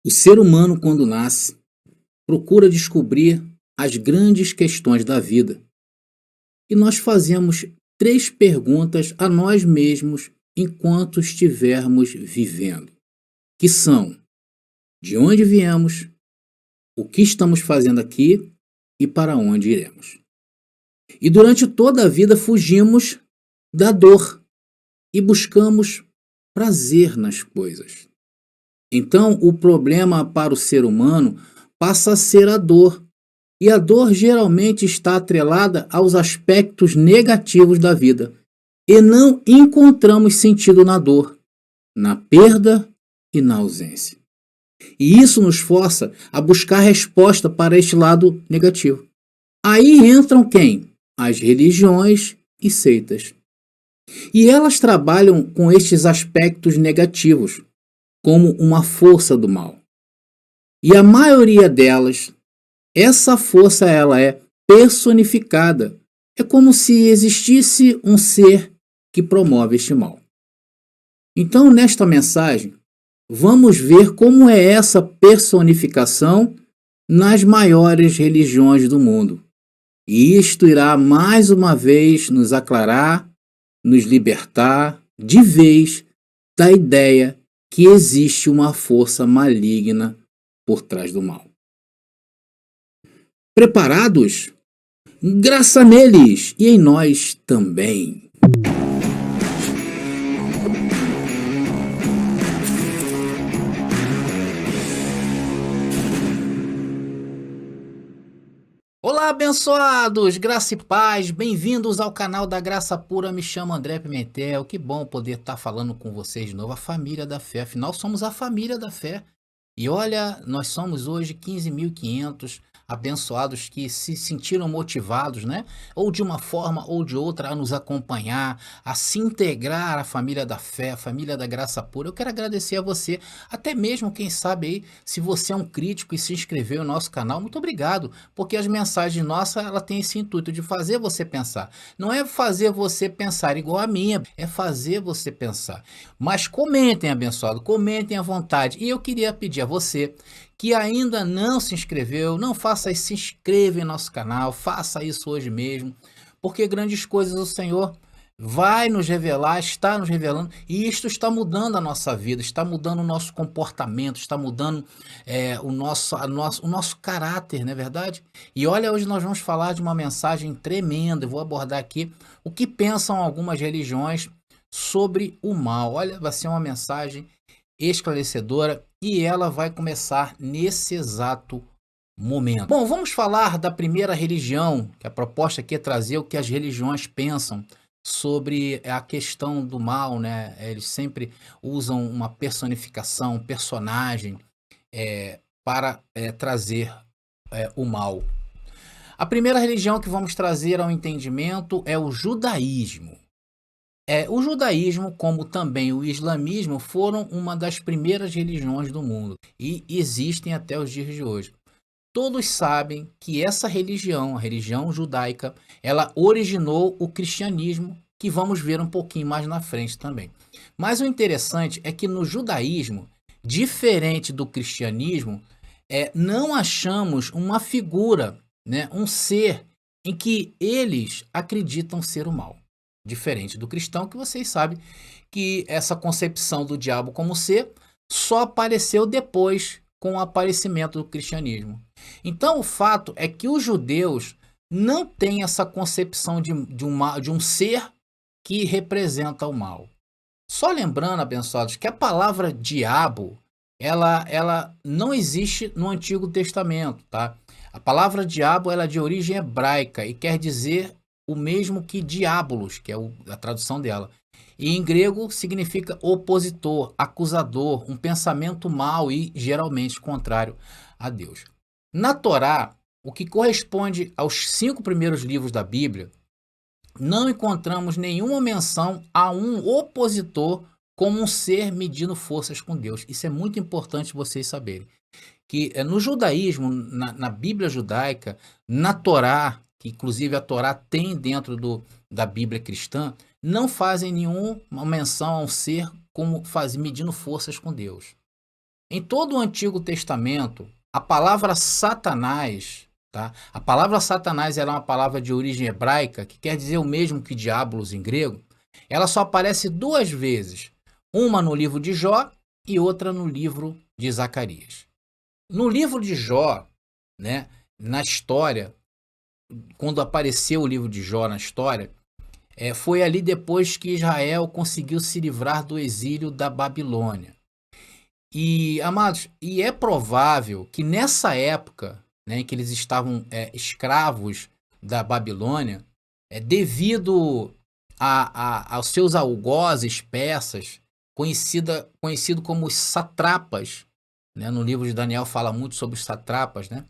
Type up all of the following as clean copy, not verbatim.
O ser humano, quando nasce, procura descobrir as grandes questões da vida. E nós fazemos três perguntas a nós mesmos enquanto estivermos vivendo, que são: de onde viemos, o que estamos fazendo aqui e para onde iremos. E durante toda a vida fugimos da dor e buscamos prazer nas coisas. Então, o problema para o ser humano passa a ser a dor. E a dor geralmente está atrelada aos aspectos negativos da vida. E não encontramos sentido na dor, na perda e na ausência. E isso nos força a buscar resposta para este lado negativo. Aí entram quem? As religiões e seitas. E elas trabalham com estes aspectos negativos como uma força do mal. E a maioria delas, essa força ela é personificada. É como se existisse um ser que promove este mal. Então, nesta mensagem, vamos ver como é essa personificação nas maiores religiões do mundo. E isto irá mais uma vez nos aclarar, nos libertar de vez da ideia que existe uma força maligna por trás do mal. Preparados? Graça neles e em nós também. Olá, abençoados! Graça e paz, bem-vindos ao canal da Graça Pura. Me chamo André Pimentel. Que bom poder estar falando com vocês de novo, a família da fé. Afinal, somos a família da fé. E olha, nós somos hoje 15.500 abençoados que se sentiram motivados, né? Ou de uma forma ou de outra a nos acompanhar, a se integrar à família da fé, à família da graça pura. Eu quero agradecer a você, até mesmo quem sabe aí, se você é um crítico e se inscreveu no nosso canal, muito obrigado, porque as mensagens nossas, ela tem esse intuito de fazer você pensar. Não é fazer você pensar igual a minha, é fazer você pensar. Mas comentem, abençoado, comentem à vontade. E eu queria pedir a você que ainda não se inscreveu, não faça isso, se inscreva em nosso canal, faça isso hoje mesmo, porque grandes coisas o Senhor vai nos revelar, está nos revelando, e isto está mudando a nossa vida, está mudando o nosso comportamento, está mudando o nosso caráter, não é verdade? E olha, hoje nós vamos falar de uma mensagem tremenda, eu vou abordar aqui o que pensam algumas religiões sobre o mal. Olha, vai ser uma mensagem esclarecedora e ela vai começar nesse exato momento. Bom, vamos falar da primeira religião, que a proposta aqui é trazer o que as religiões pensam sobre a questão do mal, né? Eles sempre usam uma personificação, um personagem para trazer o mal. A primeira religião que vamos trazer ao entendimento é o judaísmo. O judaísmo, como também o islamismo, foram uma das primeiras religiões do mundo e existem até os dias de hoje. Todos sabem que essa religião, a religião judaica, ela originou o cristianismo, que vamos ver um pouquinho mais na frente também. Mas o interessante é que no judaísmo, diferente do cristianismo, não achamos uma figura, né, um ser em que eles acreditam ser o mal. Diferente do cristão, que vocês sabem que essa concepção do diabo como ser só apareceu depois com o aparecimento do cristianismo. Então o fato é que os judeus não têm essa concepção de um ser que representa o mal. Só lembrando, abençoados, que a palavra diabo, ela não existe no Antigo Testamento, tá? A palavra diabo ela é de origem hebraica e quer dizer o mesmo que diabolos, que é a tradução dela. E em grego significa opositor, acusador, um pensamento mau e geralmente contrário a Deus. Na Torá, o que corresponde aos 5 primeiros livros da Bíblia, não encontramos nenhuma menção a um opositor como um ser medindo forças com Deus. Isso é muito importante vocês saberem. Que no judaísmo, na Bíblia judaica, na Torá, que inclusive a Torá tem dentro da Bíblia cristã, não fazem nenhuma menção a um ser como medindo forças com Deus. Em todo o Antigo Testamento, a palavra Satanás, tá? A palavra Satanás era uma palavra de origem hebraica, que quer dizer o mesmo que diabolos em grego. Ela só aparece duas vezes, uma no livro de Jó e outra no livro de Zacarias. No livro de Jó, né, na história, quando apareceu o livro de Jó na história, foi ali depois que Israel conseguiu se livrar do exílio da Babilônia. E, amados, e é provável que nessa época, né, em que eles estavam escravos da Babilônia, devido aos seus algozes persas, conhecido como os satrapas, né, no livro de Daniel fala muito sobre os satrapas, né?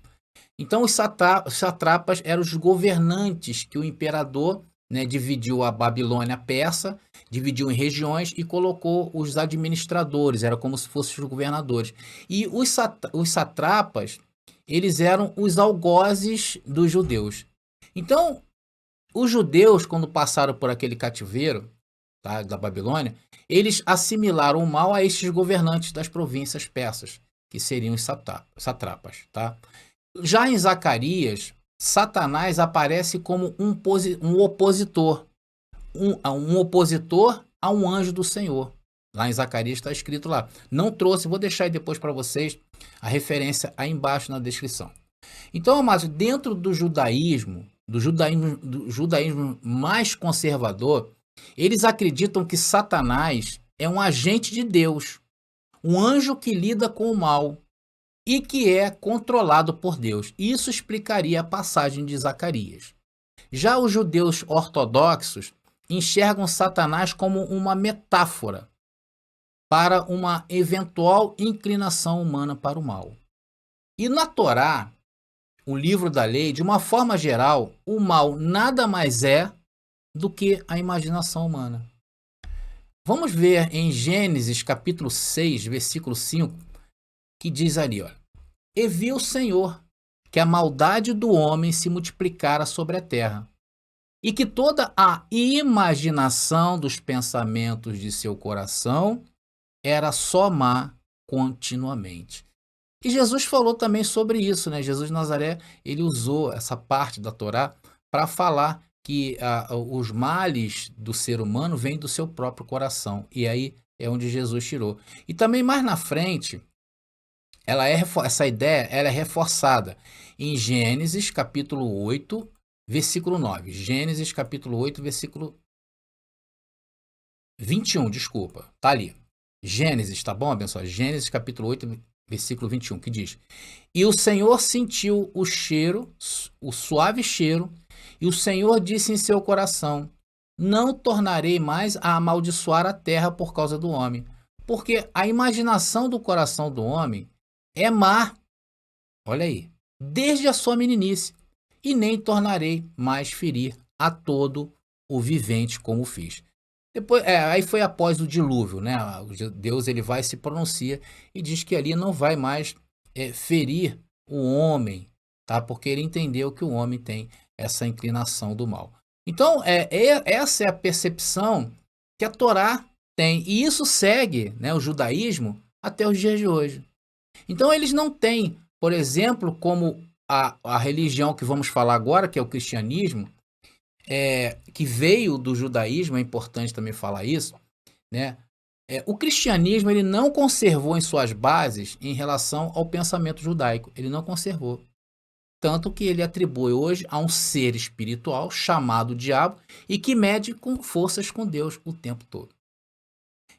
Então, os satrapas eram os governantes que o imperador, né, dividiu a Babilônia persa, dividiu em regiões e colocou os administradores, era como se fossem os governadores. E os satrapas, eles eram os algozes dos judeus. Então, os judeus, quando passaram por aquele cativeiro, tá, da Babilônia, eles assimilaram o mal a estes governantes das províncias persas, que seriam os satrapas, tá? Já em Zacarias, Satanás aparece como um opositor, um opositor a um anjo do Senhor. Lá em Zacarias está escrito lá. Não trouxe, vou deixar aí depois para vocês a referência aí embaixo na descrição. Então, amados, dentro do judaísmo mais conservador, eles acreditam que Satanás é um agente de Deus, um anjo que lida com o mal e que é controlado por Deus. Isso explicaria a passagem de Zacarias. Já os judeus ortodoxos enxergam Satanás como uma metáfora para uma eventual inclinação humana para o mal. E na Torá, o livro da lei, de uma forma geral, o mal nada mais é do que a imaginação humana. Vamos ver em Gênesis capítulo 6, versículo 5, que diz ali, olha: E viu o Senhor que a maldade do homem se multiplicara sobre a terra, e que toda a imaginação dos pensamentos de seu coração era só má continuamente. E Jesus falou também sobre isso, né? Jesus de Nazaré, ele usou essa parte da Torá para falar que os males do ser humano vêm do seu próprio coração. E aí é onde Jesus tirou. E também mais na frente, essa ideia ela é reforçada em Gênesis capítulo 8, versículo 9. Gênesis capítulo 8, versículo 21, desculpa. Tá ali. Gênesis, tá bom, abençoado? Gênesis capítulo 8, versículo 21, que diz: E o Senhor sentiu o cheiro, o suave cheiro, e o Senhor disse em seu coração: Não tornarei mais a amaldiçoar a terra por causa do homem, porque a imaginação do coração do homem é má, olha aí, desde a sua meninice, e nem tornarei mais ferir a todo o vivente como fiz. Depois, aí foi após o dilúvio, né? Deus ele vai se pronuncia e diz que ali não vai mais ferir o homem, tá? Porque ele entendeu que o homem tem essa inclinação do mal. Então, essa é a percepção que a Torá tem, e isso segue, né, o judaísmo até os dias de hoje. Então, eles não têm, por exemplo, como a religião que vamos falar agora, que é o cristianismo, que veio do judaísmo, é importante também falar isso, né? O cristianismo ele não conservou em suas bases em relação ao pensamento judaico, ele não conservou. Tanto que ele atribui hoje a um ser espiritual chamado diabo e que mede com forças com Deus o tempo todo.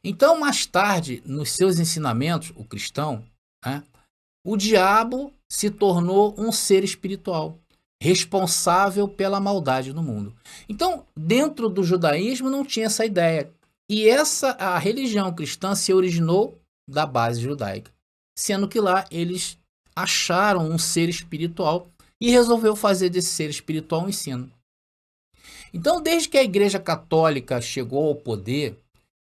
Então, mais tarde, nos seus ensinamentos, o cristão, né, o diabo se tornou um ser espiritual, responsável pela maldade no mundo. Então, dentro do judaísmo não tinha essa ideia. E a religião cristã se originou da base judaica, sendo que lá eles acharam um ser espiritual e resolveu fazer desse ser espiritual um ensino. Então, desde que a Igreja Católica chegou ao poder,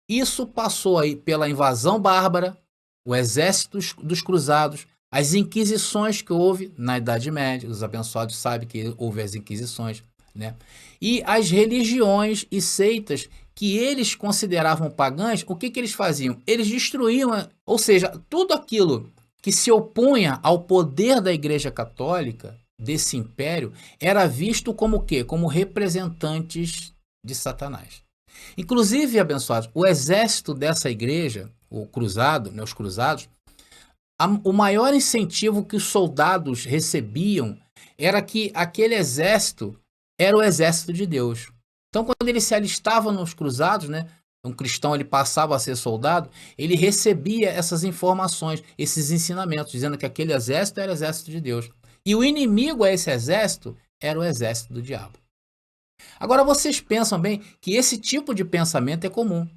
isso passou aí pela invasão bárbara, o exército dos cruzados, as inquisições que houve na Idade Média, os abençoados sabem que houve as inquisições, né? E as religiões e seitas que eles consideravam pagãs, o que eles faziam? Eles destruíam, ou seja, tudo aquilo que se opunha ao poder da Igreja Católica, desse império, era visto como o quê? Como representantes de Satanás. Inclusive, abençoados, o exército dessa igreja, o cruzado, né, os cruzados, o maior incentivo que os soldados recebiam era que aquele exército era o exército de Deus. Então, quando ele se alistava nos cruzados, né, um cristão ele passava a ser soldado, ele recebia essas informações, esses ensinamentos, dizendo que aquele exército era o exército de Deus. E o inimigo a esse exército era o exército do diabo. Agora, vocês pensam bem que esse tipo de pensamento é comum.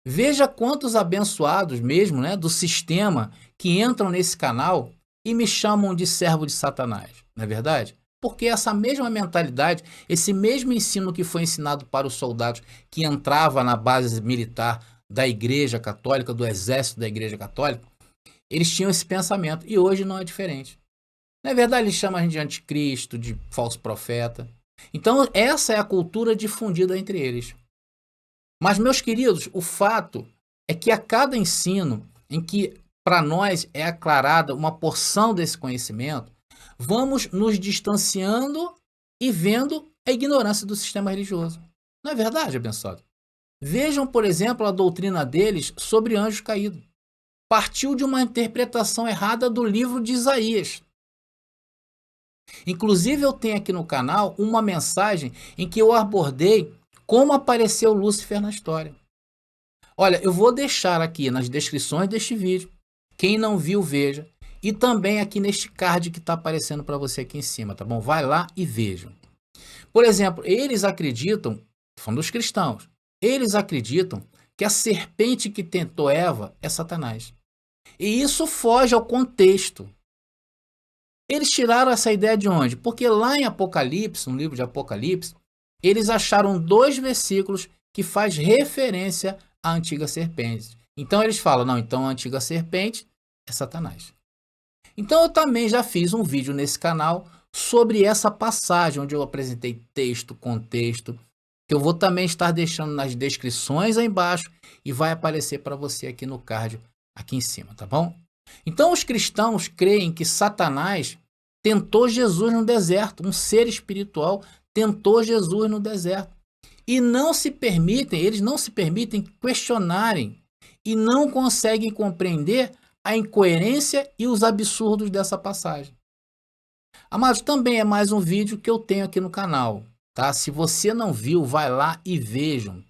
Veja quantos abençoados mesmo, né, do sistema que entram nesse canal e me chamam de servo de Satanás, não é verdade? Porque essa mesma mentalidade, esse mesmo ensino que foi ensinado para os soldados que entrava na base militar da Igreja Católica, do exército da Igreja Católica, eles tinham esse pensamento e hoje não é diferente. Não é verdade? Eles chamam a gente de anticristo, de falso profeta. Então essa é a cultura difundida entre eles. Mas, meus queridos, o fato é que a cada ensino em que para nós é aclarada uma porção desse conhecimento, vamos nos distanciando e vendo a ignorância do sistema religioso. Não é verdade, abençoado? Vejam, por exemplo, a doutrina deles sobre anjos caídos. Partiu de uma interpretação errada do livro de Isaías. Inclusive, eu tenho aqui no canal uma mensagem em que eu abordei como apareceu Lúcifer na história. Olha, eu vou deixar aqui nas descrições deste vídeo. Quem não viu, veja. E também aqui neste card que está aparecendo para você aqui em cima, tá bom? Vai lá e veja. Por exemplo, eles acreditam, falando dos cristãos, eles acreditam que a serpente que tentou Eva é Satanás. E isso foge ao contexto. Eles tiraram essa ideia de onde? Porque lá em Apocalipse, no livro de Apocalipse, eles acharam 2 versículos que faz referência à antiga serpente. Então eles falam, não, então a antiga serpente é Satanás. Então eu também já fiz um vídeo nesse canal sobre essa passagem, onde eu apresentei texto, contexto, que eu vou também estar deixando nas descrições aí embaixo e vai aparecer para você aqui no card, aqui em cima, tá bom? Então os cristãos creem que Satanás tentou Jesus no deserto, um ser espiritual tentou Jesus no deserto. E eles não se permitem questionarem e não conseguem compreender a incoerência e os absurdos dessa passagem. Amados, também é mais um vídeo que eu tenho aqui no canal, tá? Se você não viu, vai lá e vejam.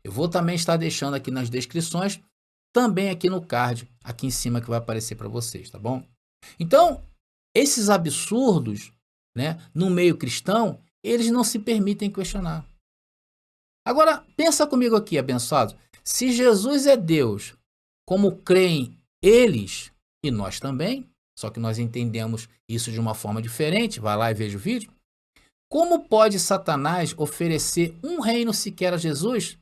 Eu vou também estar deixando aqui nas descrições, também aqui no card, aqui em cima que vai aparecer para vocês, tá bom? Então, esses absurdos, né, no meio cristão, eles não se permitem questionar. Agora, pensa comigo aqui, abençoado. Se Jesus é Deus, como creem eles e nós também, só que nós entendemos isso de uma forma diferente, vai lá e veja o vídeo. Como pode Satanás oferecer um reino sequer a Jesus?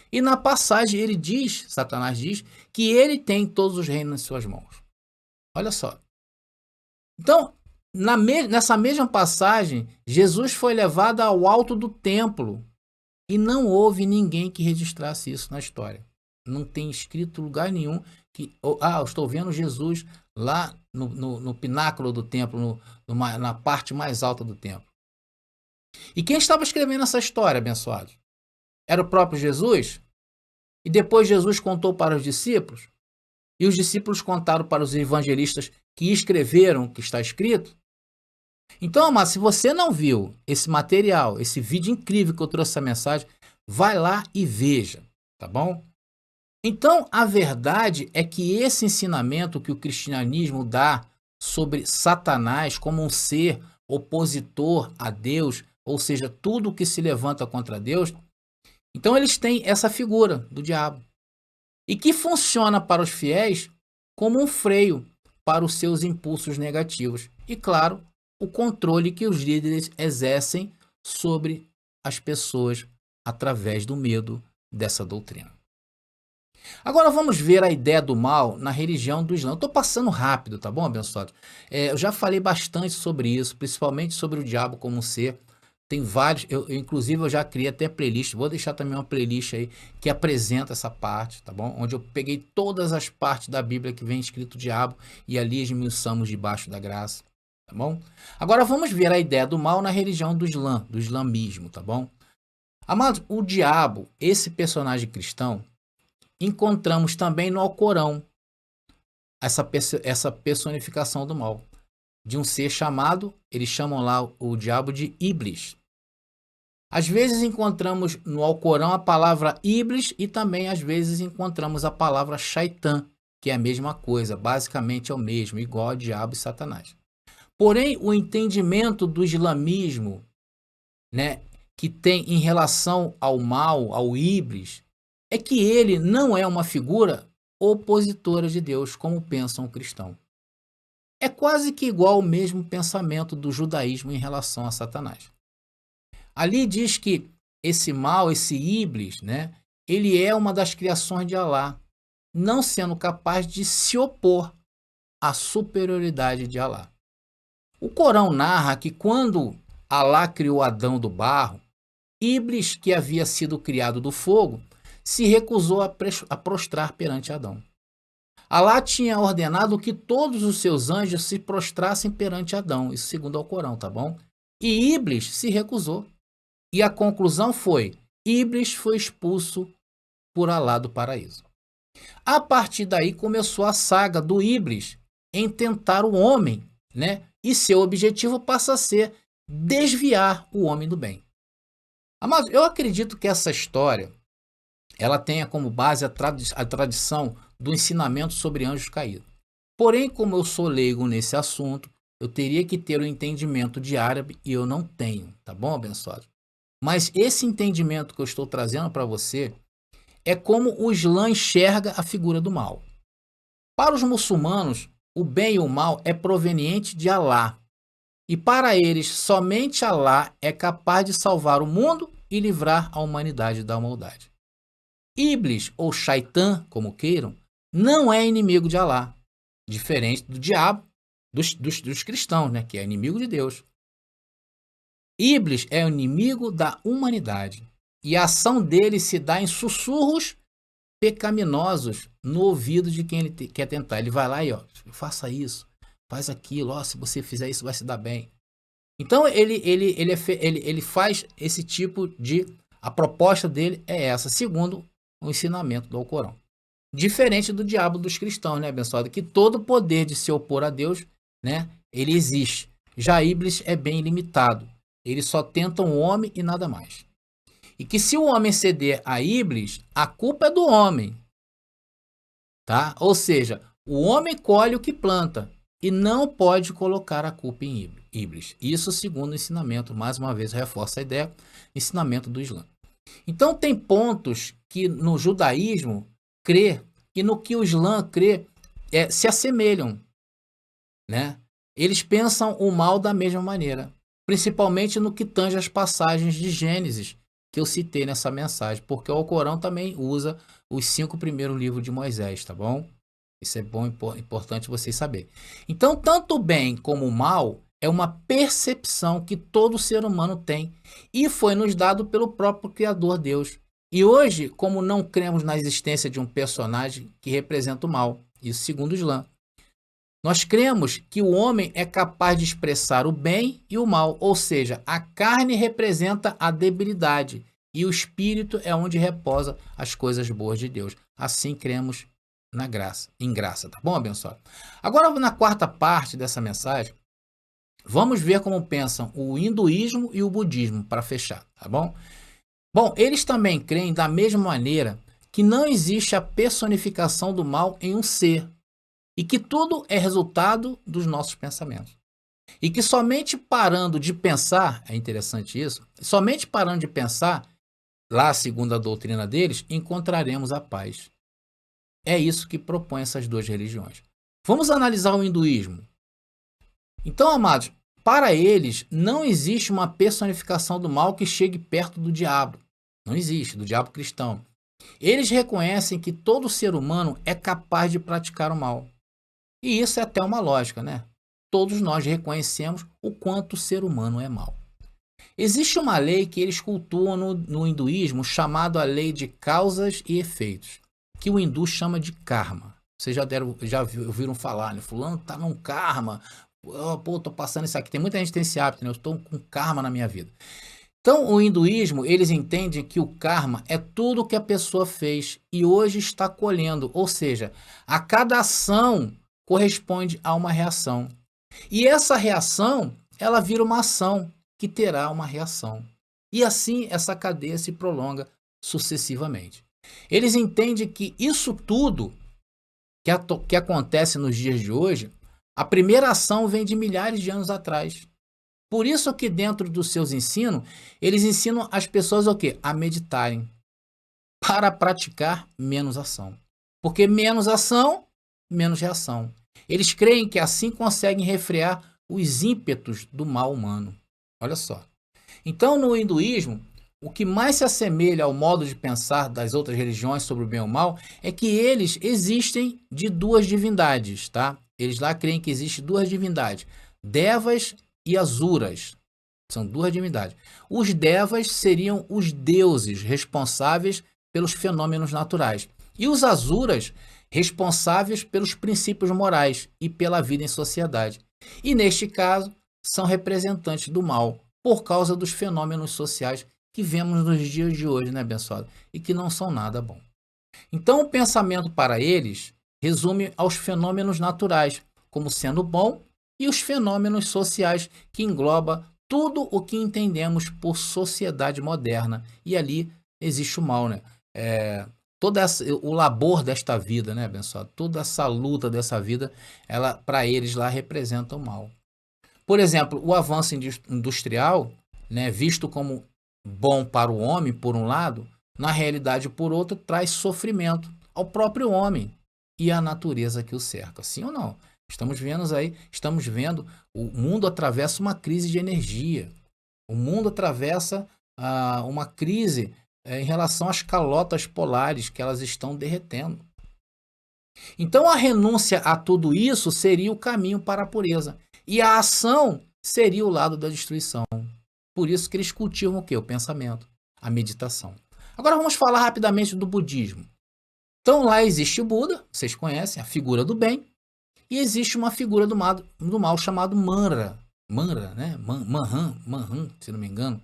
E na passagem ele diz, Satanás diz, que ele tem todos os reinos em suas mãos. Olha só. Então, nessa mesma passagem, Jesus foi levado ao alto do templo e não houve ninguém que registrasse isso na história. Não tem escrito lugar nenhum que, eu estou vendo Jesus lá no pináculo do templo, na parte mais alta do templo. E quem estava escrevendo essa história, abençoado? Era o próprio Jesus? E depois Jesus contou para os discípulos? E os discípulos contaram para os evangelistas que escreveram o que está escrito? Então, amado, se você não viu esse material, esse vídeo incrível que eu trouxe essa mensagem, vai lá e veja, tá bom? Então, a verdade é que esse ensinamento que o cristianismo dá sobre Satanás como um ser opositor a Deus, ou seja, tudo que se levanta contra Deus, então eles têm essa figura do diabo. E que funciona para os fiéis como um freio para os seus impulsos negativos. E, claro, o controle que os líderes exercem sobre as pessoas através do medo dessa doutrina. Agora vamos ver a ideia do mal na religião do Islã. Eu estou passando rápido, tá bom, abençoado? Eu já falei bastante sobre isso, principalmente sobre o diabo como um ser Tem vários, inclusive eu já criei até playlist, vou deixar também uma playlist aí que apresenta essa parte, tá bom? Onde eu peguei todas as partes da Bíblia que vem escrito diabo e ali esmiuçamos debaixo da graça, tá bom? Agora vamos ver a ideia do mal na religião do islamismo, tá bom? Amados, o diabo, esse personagem cristão, encontramos também no Alcorão essa personificação do mal, de um ser chamado, eles chamam lá o diabo de Iblis. Às vezes encontramos no Alcorão a palavra Iblis e também às vezes encontramos a palavra Shaitan, que é a mesma coisa, basicamente é o mesmo, igual a diabo e Satanás. Porém, o entendimento do islamismo, né, que tem em relação ao mal, ao Iblis, é que ele não é uma figura opositora de Deus, como pensam o cristão. É quase que igual ao mesmo pensamento do judaísmo em relação a Satanás. Ali diz que esse mal, esse Iblis, né, ele é uma das criações de Alá, não sendo capaz de se opor à superioridade de Alá. O Corão narra que quando Alá criou Adão do barro, Iblis, que havia sido criado do fogo, se recusou a prostrar perante Adão. Alá tinha ordenado que todos os seus anjos se prostrassem perante Adão, isso segundo o Corão, tá bom? E Iblis se recusou. E a conclusão foi: Iblis foi expulso por Alá do paraíso. A partir daí começou a saga do Iblis em tentar o homem, né? E seu objetivo passa a ser desviar o homem do bem. Mas eu acredito que essa história ela tenha como base a tradição do ensinamento sobre anjos caídos. Porém, como eu sou leigo nesse assunto, eu teria que ter o entendimento de árabe e eu não tenho, tá bom, abençoado? Mas esse entendimento que eu estou trazendo para você é como o Islã enxerga a figura do mal. Para os muçulmanos, o bem e o mal é proveniente de Alá. E para eles, somente Alá é capaz de salvar o mundo e livrar a humanidade da maldade. Iblis, ou Shaitan, como queiram, não é inimigo de Alá, diferente do diabo, dos cristãos, né, que é inimigo de Deus. Iblis é o inimigo da humanidade e a ação dele se dá em sussurros pecaminosos no ouvido de quem ele quer tentar. Ele vai lá e faça isso, faz aquilo, se você fizer isso vai se dar bem. Então ele faz esse tipo de... A proposta dele é essa, segundo o ensinamento do Alcorão. Diferente do diabo dos cristãos, né, abençoado? Que todo o poder de se opor a Deus, né, ele existe. Já Iblis é bem limitado. Eles só tentam o homem e nada mais. E que se o homem ceder a Iblis, a culpa é do homem. Tá? Ou seja, o homem colhe o que planta e não pode colocar a culpa em Iblis. Isso segundo o ensinamento, mais uma vez reforça a ideia, ensinamento do Islã. Então tem pontos que no judaísmo crê e no que o Islã crê se assemelham, né? Eles pensam o mal da mesma maneira, principalmente no que tange as passagens de Gênesis que eu citei nessa mensagem, porque o Alcorão também usa os 5 primeiros livros de Moisés, tá bom? Isso é bom, importante vocês saberem. Então, tanto o bem como o mal é uma percepção que todo ser humano tem e foi nos dado pelo próprio Criador Deus. E hoje, como não cremos na existência de um personagem que representa o mal, isso segundo o Islã, nós cremos que o homem é capaz de expressar o bem e o mal, ou seja, a carne representa a debilidade e o espírito é onde reposa as coisas boas de Deus. Assim cremos na graça, em graça, tá bom, abençoado? Agora, na quarta parte dessa mensagem, vamos ver como pensam o hinduísmo e o budismo, para fechar, tá bom? Bom, eles também creem da mesma maneira que não existe a personificação do mal em um ser, e que tudo é resultado dos nossos pensamentos. E que somente parando de pensar, é interessante isso, somente parando de pensar, lá segundo a doutrina deles, encontraremos a paz. É isso que propõe essas duas religiões. Vamos analisar o hinduísmo. Então, amados, para eles não existe uma personificação do mal que chegue perto do diabo. Não existe, do diabo cristão. Eles reconhecem que todo ser humano é capaz de praticar o mal. E isso é até uma lógica, né? Todos nós reconhecemos o quanto o ser humano é mau. Existe uma lei que eles cultuam no hinduísmo chamada a lei de causas e efeitos, que o hindu chama de karma. Vocês já ouviram falar, né? Fulano tá num karma. Oh, pô, tô passando isso aqui. Tem muita gente que tem esse hábito, né? Eu estou com karma na minha vida. Então, o hinduísmo, eles entendem que o karma é tudo que a pessoa fez e hoje está colhendo. Ou seja, a cada ação corresponde a uma reação. E essa reação, ela vira uma ação que terá uma reação. E assim essa cadeia se prolonga sucessivamente. Eles entendem que isso tudo que acontece nos dias de hoje, a primeira ação vem de milhares de anos atrás. Por isso que dentro dos seus ensinos, eles ensinam as pessoas o quê? A meditarem, para praticar menos ação. Porque menos ação, menos reação. Eles creem que assim conseguem refrear os ímpetos do mal humano. Olha só. Então, no hinduísmo, o que mais se assemelha ao modo de pensar das outras religiões sobre o bem e o mal é que eles existem de duas divindades, tá? Eles lá creem que existem duas divindades, Devas e Asuras. São duas divindades. Os Devas seriam os deuses responsáveis pelos fenômenos naturais. E os Asuras, responsáveis pelos princípios morais e pela vida em sociedade. E neste caso, são representantes do mal, por causa dos fenômenos sociais que vemos nos dias de hoje, né, abençoado? E que não são nada bom. Então, o pensamento para eles resume aos fenômenos naturais, como sendo bom, e os fenômenos sociais, que engloba tudo o que entendemos por sociedade moderna. E ali existe o mal, né? O labor desta vida, né, abençoado? Toda essa luta dessa vida, ela para eles lá representa o mal. Por exemplo, o avanço industrial, né, visto como bom para o homem, por um lado, na realidade, por outro, traz sofrimento ao próprio homem e à natureza que o cerca. Sim ou não? Estamos vendo, o mundo atravessa uma crise de energia. O mundo atravessa uma crise em relação às calotas polares, que elas estão derretendo. Então, a renúncia a tudo isso seria o caminho para a pureza. E a ação seria o lado da destruição. Por isso que eles cultivam o quê? O pensamento, a meditação. Agora vamos falar rapidamente do budismo. Então lá existe o Buda, vocês conhecem, a figura do bem, e existe uma figura do mal chamado Manra. Manra, né? Manhan, se não me engano.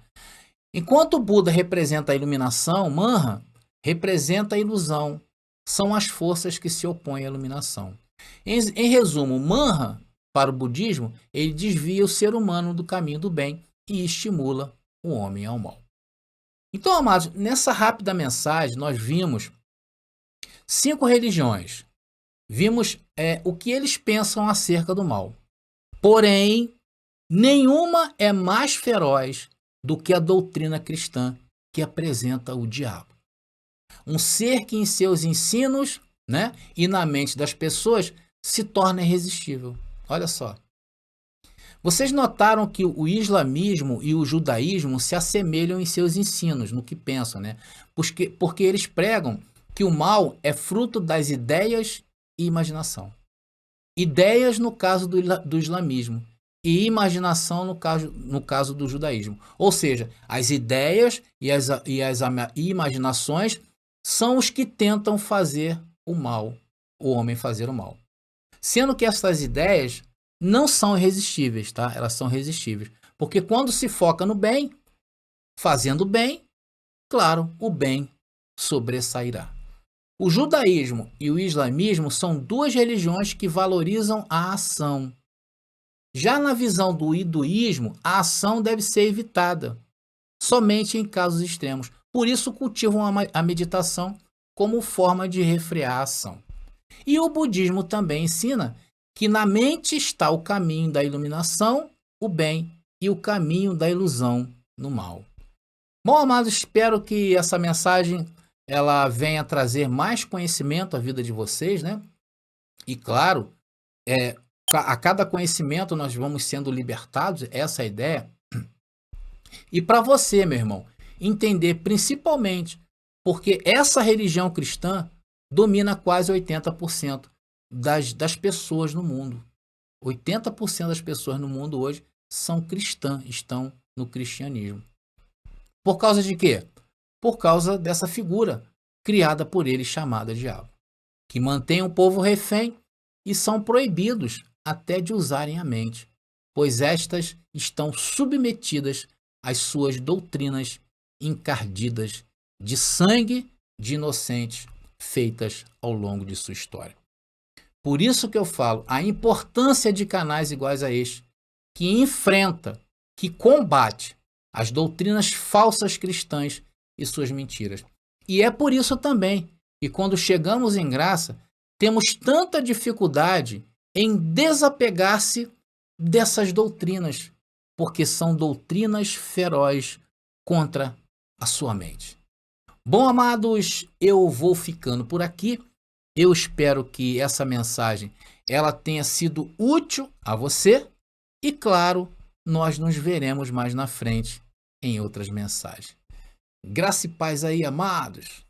Enquanto o Buda representa a iluminação, Manra representa a ilusão. São as forças que se opõem à iluminação. Em resumo, Manra, para o budismo, ele desvia o ser humano do caminho do bem e estimula o homem ao mal. Então, amados, nessa rápida mensagem, nós vimos 5 religiões. Vimos o que eles pensam acerca do mal. Porém, nenhuma é mais feroz do que a doutrina cristã que apresenta o diabo. Um ser que em seus ensinos, né, e na mente das pessoas se torna irresistível. Olha só. Vocês notaram que o islamismo e o judaísmo se assemelham em seus ensinos, no que pensam, né? Porque eles pregam que o mal é fruto das ideias e imaginação. Ideias no caso do islamismo e imaginação no caso do judaísmo. Ou seja, as ideias e as imaginações são os que tentam fazer o mal, o homem fazer o mal. Sendo que essas ideias não são irresistíveis, tá? Elas são resistíveis. Porque quando se foca no bem, fazendo bem, claro, o bem sobressairá. O judaísmo e o islamismo são duas religiões que valorizam a ação. Já na visão do hinduísmo, a ação deve ser evitada, somente em casos extremos. Por isso cultivam a meditação como forma de refrear a ação. E o budismo também ensina que na mente está o caminho da iluminação, o bem, e o caminho da ilusão, no mal. Bom, amados, espero que essa mensagem ela venha trazer mais conhecimento à vida de vocês, né? E claro, a cada conhecimento nós vamos sendo libertados, essa é a ideia. E para você, meu irmão, entender principalmente porque essa religião cristã domina quase 80% das pessoas no mundo. 80% das pessoas no mundo hoje são cristãs, estão no cristianismo. Por causa de quê? Por causa dessa figura criada por ele chamada diabo, que mantém o povo refém e são proibidos até de usarem a mente, pois estas estão submetidas às suas doutrinas encardidas de sangue de inocentes feitas ao longo de sua história. Por isso que eu falo a importância de canais iguais a este, que enfrenta, que combate as doutrinas falsas cristãs e suas mentiras. E é por isso também que quando chegamos em graça, temos tanta dificuldade em desapegar-se dessas doutrinas, porque são doutrinas ferozes contra a sua mente. Bom, amados, eu vou ficando por aqui. Eu espero que essa mensagem ela tenha sido útil a você e, claro, nós nos veremos mais na frente em outras mensagens. Graça e paz aí, amados.